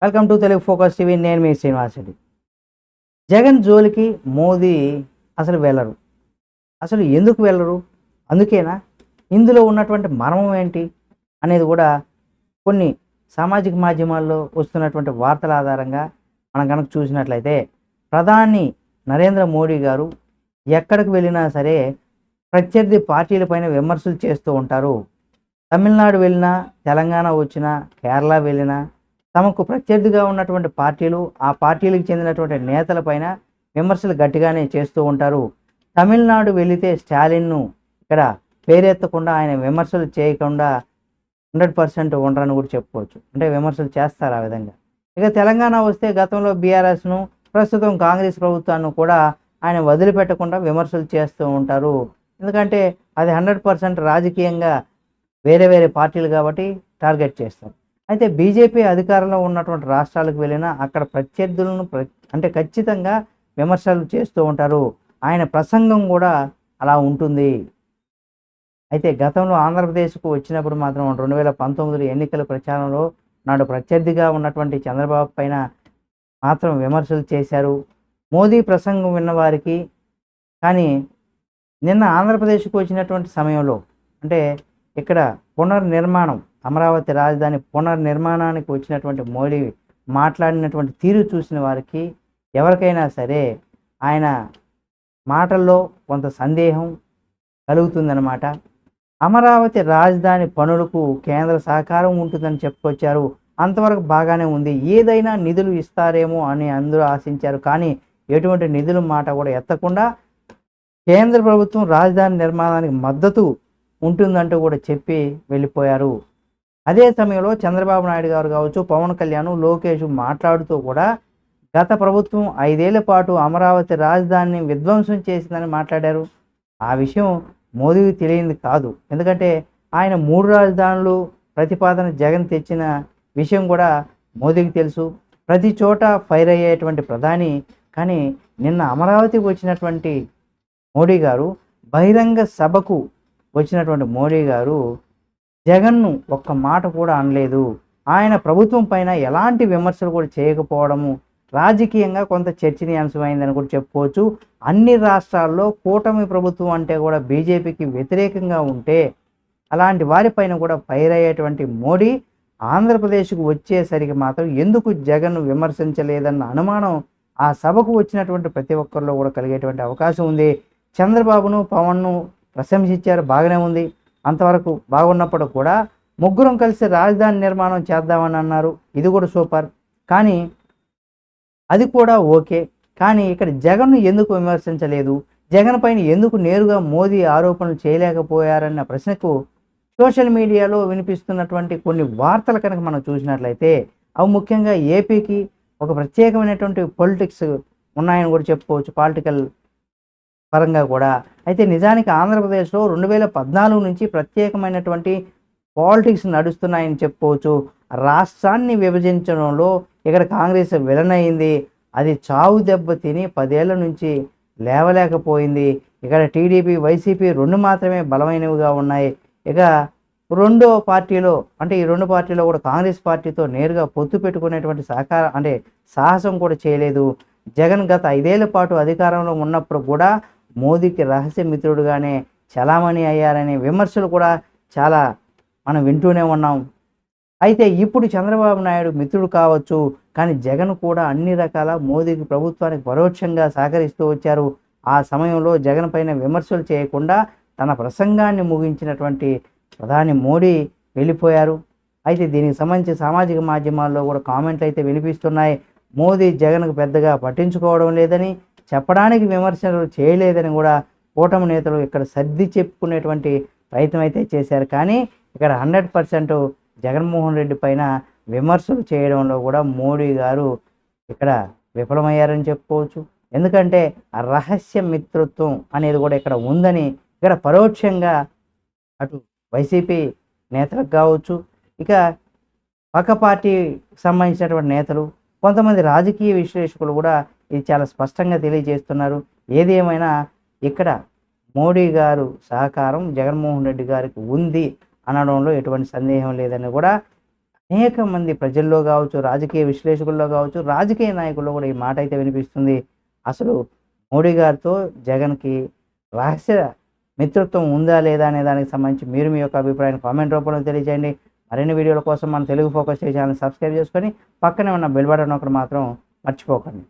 Welcome to Telugu focus TV. నేను మీ శ్రీనివాస్ రెడ్డి. జగన్ జోలికి మోదీ అసలు వెళ్ళరు. అసలు ఎందుకు వెళ్ళరు? అందుకేనా? ఇందులో ఉన్నటువంటి మర్మం ఏంటి అనేది కూడా కొన్ని సామాజిక మాధ్యమాల్లో వస్తున్నటువంటి వార్తల ఆధారంగా మనం కనుక చూసినట్లయితే, ప్రధాని నరేంద్ర మోడీ గారు ఎక్కడికి వెళ్ళినా సరే ప్రత్యర్థి పార్టీలపైన విమర్శలు చేస్తూ ఉంటారు. తమిళనాడు వెళ్ళినా, తెలంగాణ వచ్చినా, కేరళ వెళ్ళినా తమకు ప్రత్యర్థిగా ఉన్నటువంటి పార్టీలు, ఆ పార్టీలకు చెందినటువంటి నేతలపైన విమర్శలు గట్టిగానే చేస్తూ ఉంటారు. తమిళనాడు వెళితే స్టాలిన్ను ఇక్కడ పేరెత్తకుండా ఆయన విమర్శలు చేయకుండా 100% ఉండరని కూడా చెప్పుకోవచ్చు. అంటే విమర్శలు చేస్తారు ఆ విధంగా. ఇక తెలంగాణ వస్తే గతంలో బీఆర్ఎస్ను, ప్రస్తుతం కాంగ్రెస్ ప్రభుత్వాన్ని కూడా ఆయన వదిలిపెట్టకుండా విమర్శలు చేస్తూ ఉంటారు. ఎందుకంటే అది 100% రాజకీయంగా వేరే వేరే పార్టీలు కాబట్టి టార్గెట్ చేస్తారు. అయితే బీజేపీ అధికారంలో ఉన్నటువంటి రాష్ట్రాలకు వెళ్ళినా అక్కడ ప్రత్యర్థులను అంటే ఖచ్చితంగా విమర్శలు చేస్తూ ఉంటారు. ఆయన ప్రసంగం కూడా అలా ఉంటుంది. అయితే గతంలో ఆంధ్రప్రదేశ్కు వచ్చినప్పుడు మాత్రం 2019 ఎన్నికల ప్రచారంలో నాడు ప్రత్యర్థిగా ఉన్నటువంటి చంద్రబాబు పైన మాత్రం విమర్శలు చేశారు. మోదీ ప్రసంగం విన్నవారికి. కానీ నిన్న ఆంధ్రప్రదేశ్కు వచ్చినటువంటి సమయంలో, అంటే ఇక్కడ పునర్నిర్మాణం, అమరావతి రాజధాని పునర్నిర్మాణానికి వచ్చినటువంటి మోడీ మాట్లాడినటువంటి తీరు చూసిన వారికి ఎవరికైనా సరే ఆయన మాటల్లో కొంత సందేహం కలుగుతుందన్నమాట. అమరావతి రాజధాని పనులకు కేంద్ర సహకారం ఉంటుందని చెప్పుకొచ్చారు. అంతవరకు బాగానే ఉంది. ఏదైనా నిధులు ఇస్తారేమో అని అందరూ ఆశించారు. కానీ ఎటువంటి నిధుల మాట కూడా ఎత్తకుండా కేంద్ర ప్రభుత్వం రాజధాని నిర్మాణానికి మద్దతు ఉంటుందంటూ కూడా చెప్పి వెళ్ళిపోయారు. అదే సమయంలో చంద్రబాబు నాయుడు గారు కావచ్చు, పవన్ కళ్యాణ్, లోకేష్ మాట్లాడుతూ కూడా గత ప్రభుత్వం 5 ఏళ్ల పాటు అమరావతి రాజధానిని విధ్వంసం చేసిందని మాట్లాడారు. ఆ విషయం మోదీకి తెలియంది కాదు. ఎందుకంటే ఆయన 3 రాజధానులు ప్రతిపాదన జగన్ తెచ్చిన విషయం కూడా మోదీకి తెలుసు. ప్రతి చోట ఫైర్ అయ్యేటువంటి ప్రధాని. కానీ నిన్న అమరావతికి వచ్చినటువంటి మోడీ గారు, బహిరంగ సభకు వచ్చినటువంటి మోడీ గారు జగన్ను ఒక్క మాట కూడా అనలేదు. ఆయన ప్రభుత్వం పైన ఎలాంటి విమర్శలు కూడా చేయకపోవడము రాజకీయంగా కొంత చర్చనీయాంశమైందని కూడా చెప్పుకోవచ్చు. అన్ని రాష్ట్రాల్లో కూటమి ప్రభుత్వం అంటే కూడా బీజేపీకి వ్యతిరేకంగా ఉంటే అలాంటి వారిపైన కూడా ఫైర్ అయ్యేటువంటి మోడీ ఆంధ్రప్రదేశ్కు వచ్చేసరికి మాత్రం ఎందుకు జగన్ విమర్శించలేదన్న అనుమానం ఆ సభకు వచ్చినటువంటి ప్రతి ఒక్కరిలో కూడా కలిగేటువంటి అవకాశం ఉంది. చంద్రబాబును, పవన్ను ప్రశంసించారు, బాగానే ఉంది. అంతవరకు బాగున్నప్పుడు కూడా ముగ్గురం కలిసి రాజధాని నిర్మాణం చేద్దామని అన్నారు. ఇది కూడా సూపర్. కానీ అది కూడా ఓకే. కానీ ఇక్కడ జగన్ను ఎందుకు విమర్శించలేదు, జగన్ పైన ఎందుకు నేరుగా మోదీ ఆరోపణలు చేయలేకపోయారన్న ప్రశ్నకు సోషల్ మీడియాలో వినిపిస్తున్నటువంటి కొన్ని వార్తలు కనుక మనం చూసినట్లయితే అవి ముఖ్యంగా ఏపీకి ఒక ప్రత్యేకమైనటువంటి పొలిటిక్స్ ఉన్నాయని కూడా చెప్పుకోవచ్చు, పాలిటికల్ పరంగా కూడా. అయితే నిజానికి ఆంధ్రప్రదేశ్లో 2014 నుంచి ప్రత్యేకమైనటువంటి పాలిటిక్స్ నడుస్తున్నాయని చెప్పుకోవచ్చు. రాష్ట్రాన్ని విభజించడంలో ఇక్కడ కాంగ్రెస్ విలన్ అయింది. అది చావు దెబ్బ తిని 10 ఏళ్ల నుంచి లేవలేకపోయింది. ఇక్కడ టీడీపీ, వైసీపీ 2 మాత్రమే బలమైనవిగా ఉన్నాయి. ఇక రెండో పార్టీలో, అంటే ఈ 2 పార్టీలో కూడా కాంగ్రెస్ పార్టీతో నేరుగా పొత్తు పెట్టుకునేటువంటి సాహసం కూడా చేయలేదు. జగన్ గత 5 ఏళ్ల పాటు అధికారంలో ఉన్నప్పుడు కూడా మోదీకి రహస్య మిత్రుడుగానే చలామణి అయ్యారనే విమర్శలు కూడా చాలా మనం వింటూనే ఉన్నాం. అయితే ఇప్పుడు చంద్రబాబు నాయుడు మిత్రుడు కావచ్చు, కానీ జగన్ కూడా అన్ని రకాల మోదీకి, ప్రభుత్వానికి పరోక్షంగా సహకరిస్తూ వచ్చారు. ఆ సమయంలో జగన్ పైన విమర్శలు చేయకుండా తన ప్రసంగాన్ని ముగించినటువంటి ప్రధాని మోడీ వెళ్ళిపోయారు. అయితే దీనికి సంబంధించి సామాజిక మాధ్యమాల్లో కూడా కామెంట్లు అయితే వినిపిస్తున్నాయి. మోదీ జగన్కు పెద్దగా పట్టించుకోవడం లేదని, చెప్పడానికి విమర్శలు చేయలేదని కూడా కూటమి నేతలు ఇక్కడ సర్ది చెప్పుకునేటువంటి ప్రయత్నం అయితే చేశారు. కానీ ఇక్కడ 100% జగన్మోహన్ రెడ్డి పైన విమర్శలు చేయడంలో కూడా మోడీ గారు ఇక్కడ విఫలమయ్యారని చెప్పుకోవచ్చు. ఎందుకంటే ఆ రహస్య మిత్రత్వం అనేది కూడా ఇక్కడ ఉందని ఇక్కడ పరోక్షంగా అటు వైసీపీ నేతలకు కావచ్చు, ఇక పక్క పార్టీకి సంబంధించినటువంటి నేతలు, కొంతమంది రాజకీయ విశ్లేషకులు కూడా ఇది చాలా స్పష్టంగా తెలియజేస్తున్నారు. ఏది ఏమైనా ఇక్కడ మోడీ గారు సహకారం జగన్మోహన్ రెడ్డి గారికి ఉంది అనడంలో ఎటువంటి సందేహం లేదని కూడా అనేక మంది ప్రజల్లో కావచ్చు, రాజకీయ విశ్లేషకుల్లో కావచ్చు, రాజకీయ నాయకుల్లో కూడా ఈ మాట అయితే వినిపిస్తుంది. అసలు మోడీ గారితో జగన్‌కి రహస్య మిత్రత్వం ఉందా? లేదా? అనే దానికి సంబంధించి మీరు మీ యొక్క అభిప్రాయాన్ని కామెంట్ రూపంలో తెలియజేయండి. మరిన్ని వీడియోల కోసం మన తెలుగు ఫోకస్ ఛానెల్ సబ్స్క్రైబ్ చేసుకొని పక్కనే ఉన్న బెల్ బటన్ నొక్కడం మాత్రం మర్చిపోకండి.